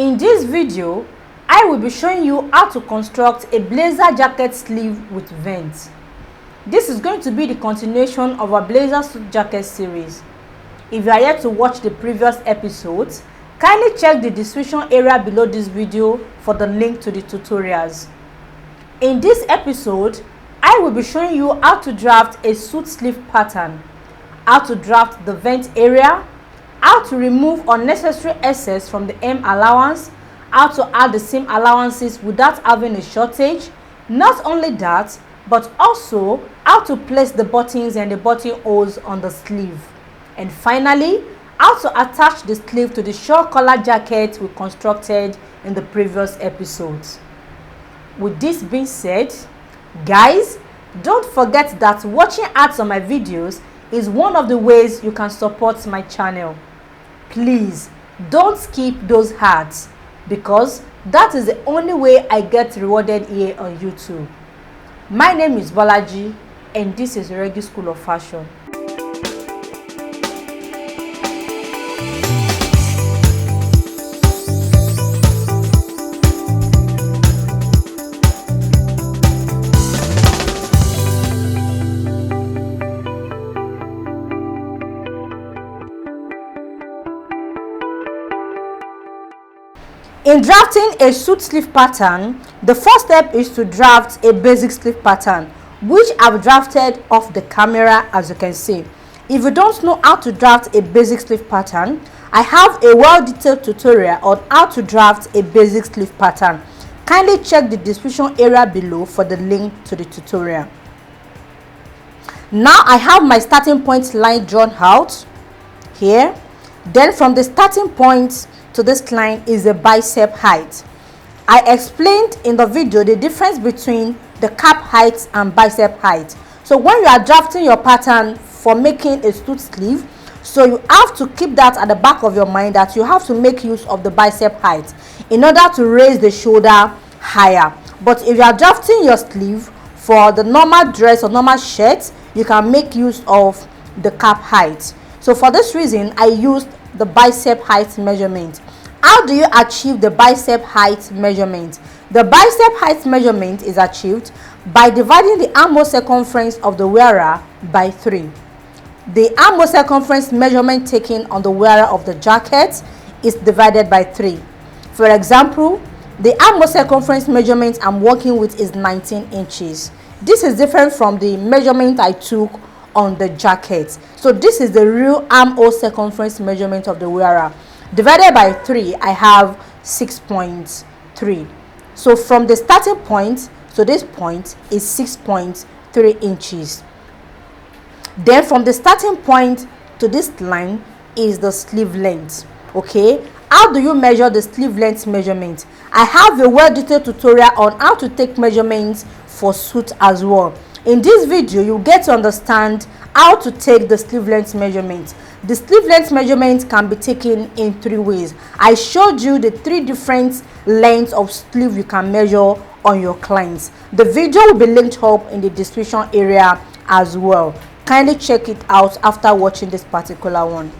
In this video, I will be showing you how to construct a blazer jacket sleeve with vents. This is going to be the continuation of our blazer suit jacket series. If you are yet to watch the previous episodes, kindly check the description area below this video for the link to the tutorials. In this episode, I will be showing you how to draft a suit sleeve pattern, how to draft the vent area, how to remove unnecessary excess from the hem allowance, how to add the seam allowances without having a shortage. Not only that, but also how to place the buttons and the buttonholes on the sleeve. And finally, how to attach the sleeve to the short collar jacket we constructed in the previous episodes. With this being said, guys, don't forget that watching ads on my videos is one of the ways you can support my channel. Please don't skip those ads, because that is the only way I get rewarded here on YouTube. My name is Bolaji and this is Regi School of Fashion. In drafting a suit sleeve pattern, the first step is to draft a basic sleeve pattern, which I've drafted off the camera, as you can see. If you don't know how to draft a basic sleeve pattern, I have a well-detailed tutorial on how to draft a basic sleeve pattern. Kindly check the description area below for the link to the tutorial. Now I have my starting point line drawn out here. Then from the starting point to this line is the bicep height. I explained in the video the difference between the cap height and bicep height. So when you are drafting your pattern for making a suit sleeve, so you have to keep that at the back of your mind, that you have to make use of the bicep height in order to raise the shoulder higher. But if you are drafting your sleeve for the normal dress or normal shirt, you can make use of the cap height. So for this reason, I used the bicep height measurement. How do you achieve the bicep height measurement? The bicep height measurement is achieved by dividing the armhole circumference of the wearer by 3. The armhole circumference measurement taken on the wearer of the jacket is divided by 3. For example, the armhole circumference measurement I'm working with is 19 inches. This is different from the measurement I took on the jacket. So this is the real armhole circumference measurement of the wearer. Divided by 3, I have 6.3. So from the starting point to this point is 6.3 inches. Then from the starting point to this line is the sleeve length. Okay, how do you measure the sleeve length measurement? I have a well-detailed tutorial on how to take measurements for suit as well. In this video, you get to understand how to take the sleeve length measurement. The sleeve length measurement can be taken in 3 ways. I showed you the 3 different lengths of sleeve you can measure on your clients. The video will be linked up in the description area as well. Kindly check it out after watching this particular one.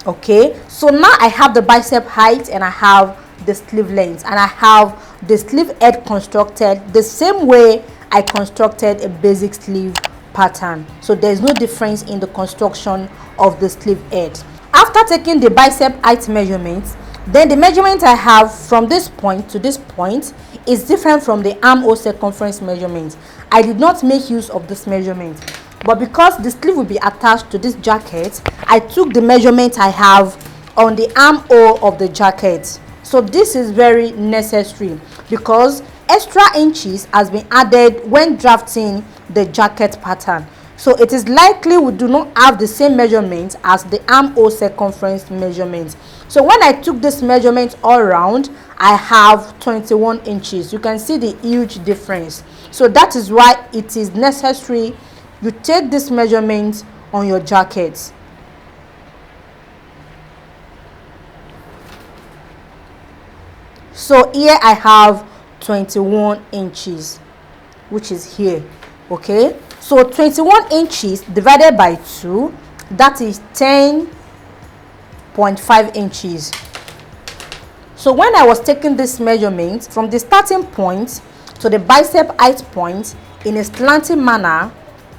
Okay, so now I have the bicep height and I have the sleeve length, and I have the sleeve head constructed the same way I constructed a basic sleeve pattern. So there's no difference in the construction of the sleeve head. After taking the bicep height measurements, then the measurement I have from this point to this point is different from the armhole circumference measurement. I did not make use of this measurement, but because the sleeve will be attached to this jacket, I took the measurement I have on the armhole of the jacket. So this is very necessary because extra inches has been added when drafting the jacket pattern. So it is likely we do not have the same measurement as the armhole circumference measurement. So when I took this measurement all around, I have 21 inches. You can see the huge difference. So that is why it is necessary you take this measurement on your jacket. So here I have 21 inches, which is here. Okay, so 21 inches divided by 2, that is 10 0.5 inches. So when I was taking this measurement from the starting point to the bicep height point in a slanting manner,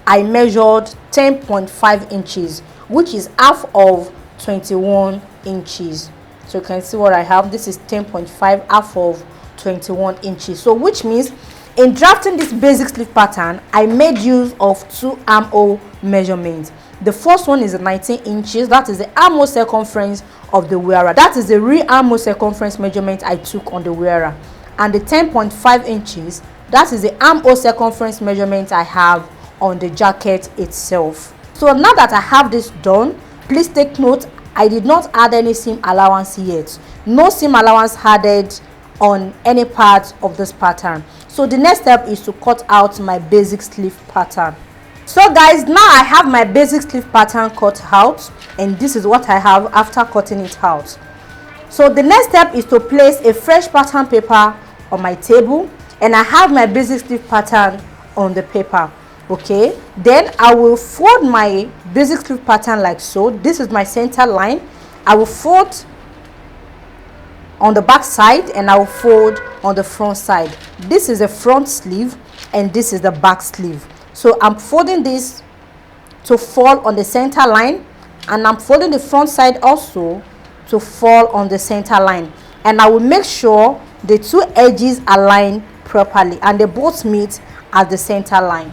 I measured 10.5 inches, which is half of 21 inches. So you can see what I have. This is 10.5, half of 21 inches. So which means in drafting this basic sleeve pattern, I made use of two armhole measurements. The first one is 19 inches. That is the armhole circumference of the wearer. That is the real armhole circumference measurement I took on the wearer. And the 10.5 inches, that is the armhole circumference measurement I have on the jacket itself. So now that I have this done, please take note, I did not add any seam allowance yet. No seam allowance added on any part of this pattern. So the next step is to cut out my basic sleeve pattern. So guys, now I have my basic sleeve pattern cut out, and this is what I have after cutting it out. So the next step is to place a fresh pattern paper on my table, and I have my basic sleeve pattern on the paper. Okay, then I will fold my basic sleeve pattern like so. This is my center line. I will fold on the back side and I will fold on the front side. This is the front sleeve and this is the back sleeve. So I'm folding this to fall on the center line, and I'm folding the front side also to fall on the center line, and I will make sure the two edges align properly and they both meet at the center line.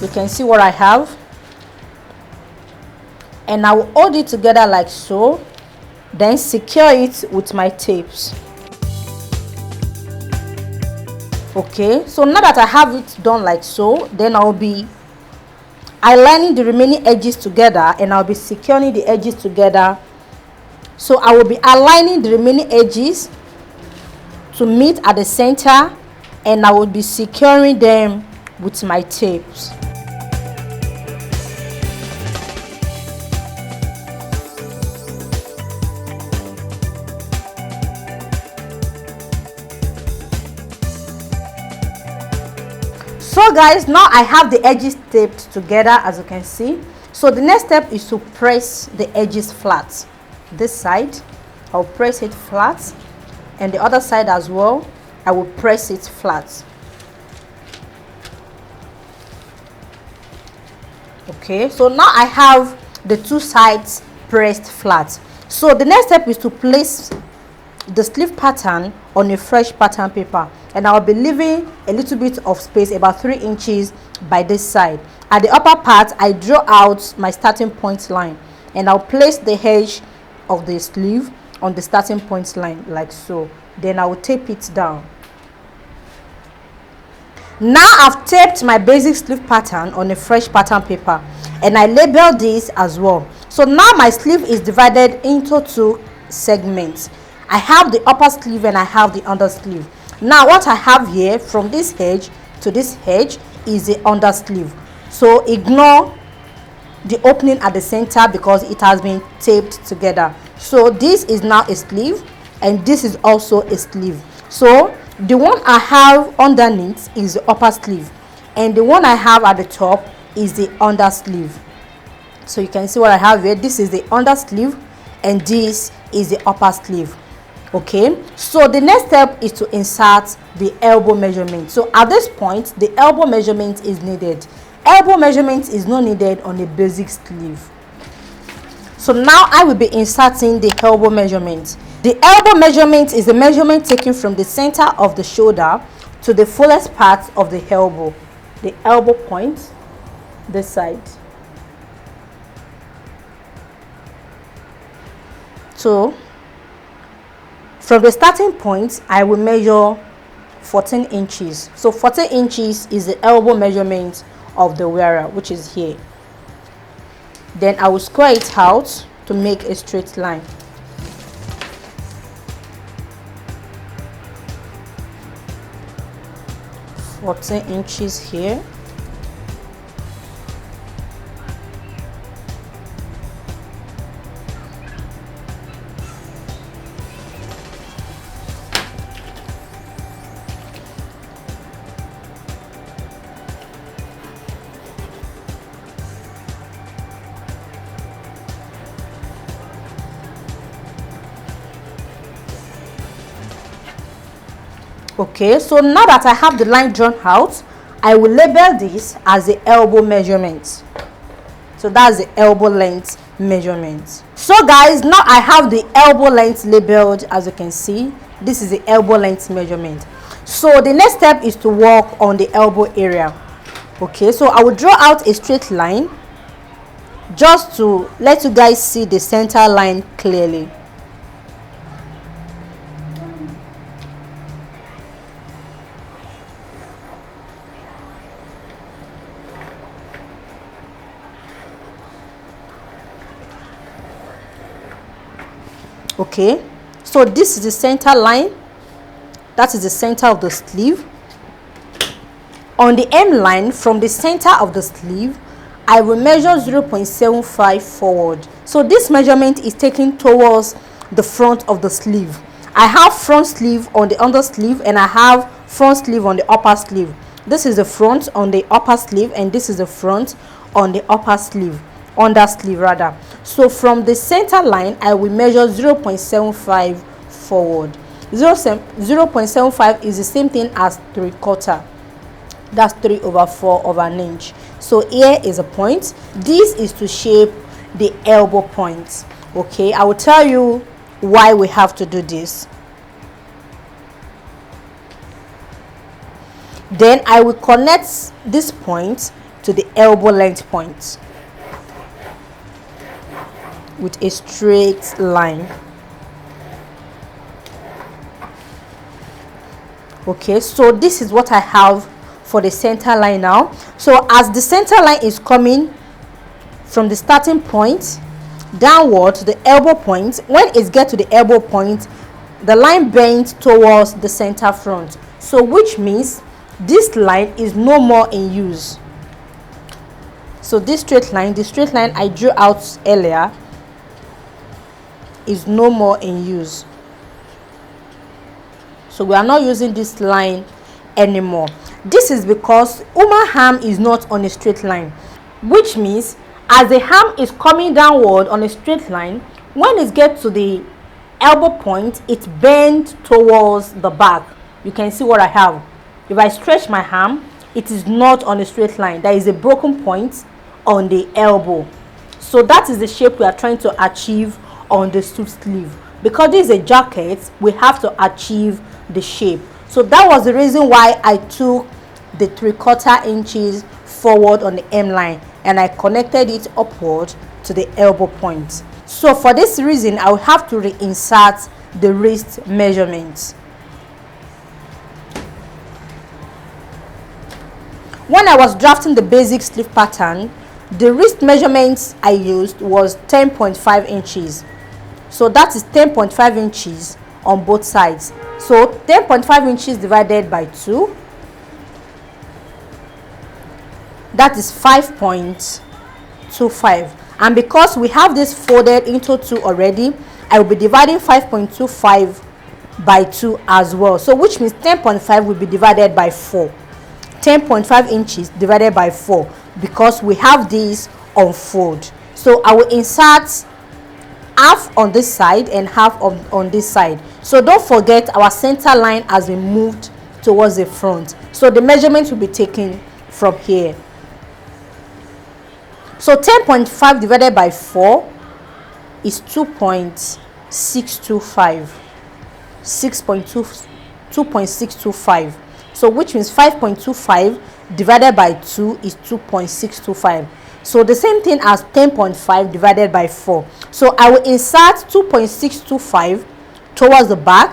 You can see what I have, and I will hold it together like so, then secure it with my tapes. Okay, so now that I have it done like so, then I'll be aligning the remaining edges together and I'll be securing the edges together. So I will be aligning the remaining edges to meet at the center, and I will be securing them with my tapes. So guys, now I have the edges taped together, as you can see. So the next step is to press the edges flat. This side I'll press it flat, and the other side as well I will press it flat. Okay, so now I have the two sides pressed flat. So the next step is to place the sleeve pattern on a fresh pattern paper, and I'll be leaving a little bit of space, about 3 inches by this side. At the upper part, I draw out my starting point line, and I'll place the edge of the sleeve on the starting point line like so. Then I will tape it down. Now I've taped my basic sleeve pattern on a fresh pattern paper, and I label this as well. So now my sleeve is divided into two segments. I have the upper sleeve and I have the under sleeve. Now what I have here from this edge to this edge is the under sleeve. So ignore the opening at the center because it has been taped together. So this is now a sleeve and this is also a sleeve. So the one I have underneath is the upper sleeve, and the one I have at the top is the under sleeve. So you can see what I have here. This is the under sleeve and this is the upper sleeve. Okay, so the next step is to insert the elbow measurement. So at this point the elbow measurement is needed. Elbow measurement is not needed on a basic sleeve. So now I will be inserting the elbow measurement. The elbow measurement is the measurement taken from the center of the shoulder to the fullest part of the elbow. The elbow point, this side. So from the starting point, I will measure 14 inches. So 14 inches is the elbow measurement of the wearer, which is here. Then I will square it out to make a straight line. Fourteen inches here. Okay, so now that I have the line drawn out, I will label this as the elbow measurement. So that's the elbow length measurement. So guys, now I have the elbow length labeled. As you can see, this is the elbow length measurement. So the next step is to work on the elbow area. Okay, so I will draw out a straight line just to let you guys see the center line clearly. Okay, so this is the center line. That is the center of the sleeve. On the M line, from the center of the sleeve, I will measure 0.75 forward. So this measurement is taken towards the front of the sleeve. I have front sleeve on the under sleeve and I have front sleeve on the upper sleeve. This is the front on the upper sleeve and this is the front on the upper sleeve, under sleeve rather. So from the center line, I will measure 0.75 forward. 0.75 is the same thing as 3/4. That's 3/4 of an inch. So here is a point. This is to shape the elbow point. Okay, I will tell you why we have to do this. Then I will connect this point to the elbow length point with a straight line. Okay, so this is what I have for the center line now. So as the center line is coming from the starting point downward to the elbow point, when it gets to the elbow point, the line bends towards the center front. So which means this line is no more in use. So this straight line, the straight line I drew out earlier, is no more in use. So we are not using this line anymore. This is because human arm is not on a straight line, which means as the arm is coming downward on a straight line, when it gets to the elbow point, it bends towards the back. You can see what I have. If I stretch my arm, it is not on a straight line. There is a broken point on the elbow. So that is the shape we are trying to achieve on the suit sleeve. Because this is a jacket, we have to achieve the shape. So that was the reason why I took the 3/4 inches forward on the M line and I connected it upward to the elbow point. So for this reason, I will have to reinsert the wrist measurement. When I was drafting the basic sleeve pattern, the wrist measurements I used was 10.5 inches. So that is 10.5 inches on both sides. So 10.5 inches divided by 2, that is 5.25. And because we have this folded into 2 already, I will be dividing 5.25 by 2 as well. So which means 10.5 will be divided by 4. 10.5 inches divided by 4, because we have this on fold. So I will insert half on this side and half on this side. So don't forget, our center line has been moved towards the front, so the measurement will be taken from here. So 10.5 divided by 4 is 2.625. 2.625. So which means 5.25 divided by 2 is 2.625. So the same thing as 10.5 divided by 4. So I will insert 2.625 towards the back,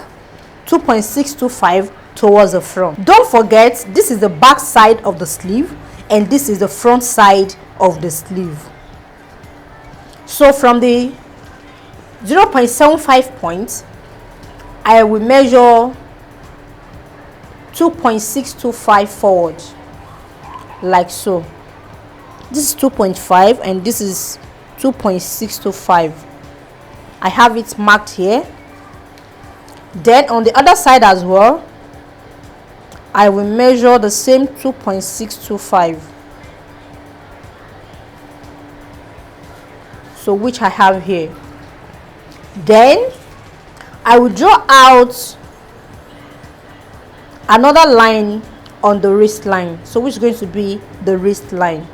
2.625 towards the front. Don't forget, this is the back side of the sleeve and this is the front side of the sleeve. So from the 0.75 point, I will measure 2.625 forward, like so. This is 2.5 and this is 2.625. I have it marked here. Then on the other side as well, I will measure the same 2.625. So which I have here. Then I will draw out another line on the wrist line, so which is going to be the wrist line.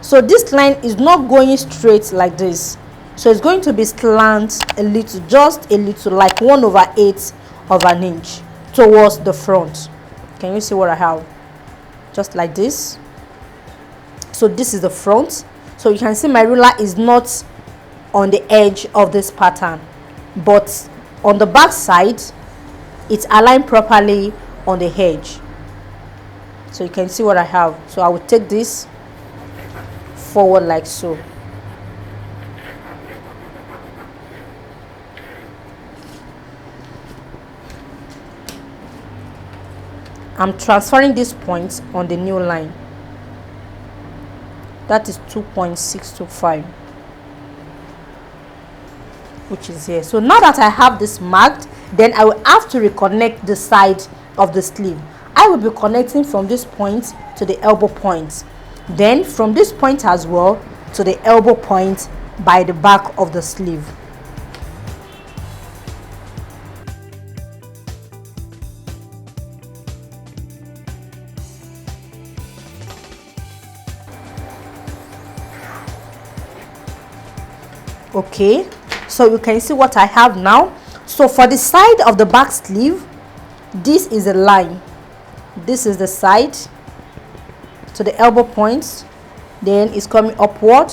So this line is not going straight like this, so it's going to be slant a little, just a little, like 1/8 of an inch towards the front. Can you see what I have? Just like this. So this is the front. So you can see my ruler is not on the edge of this pattern, but on the back side it's aligned properly on the edge. So you can see what I have. So I will take this forward like so. I'm transferring these points on the new line. That is 2.625, which is here. So now that I have this marked, then I will have to reconnect the side of the sleeve. I will be connecting from this point to the elbow point, then from this point as well to the elbow point by the back of the sleeve. Okay, so you can see what I have now. So for the side of the back sleeve, this is a line, this is the side to the elbow points, then it's coming upward.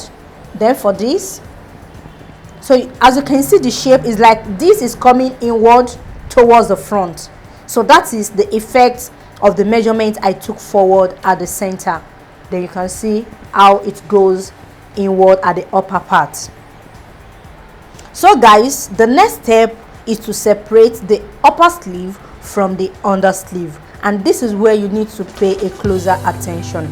Then for this, so as you can see, the shape is like this is coming inward towards the front. So that is the effect of the measurement I took forward at the center. Then you can see how it goes inward at the upper part. So guys, the next step is to separate the upper sleeve from the under sleeve, and this is where you need to pay a closer attention.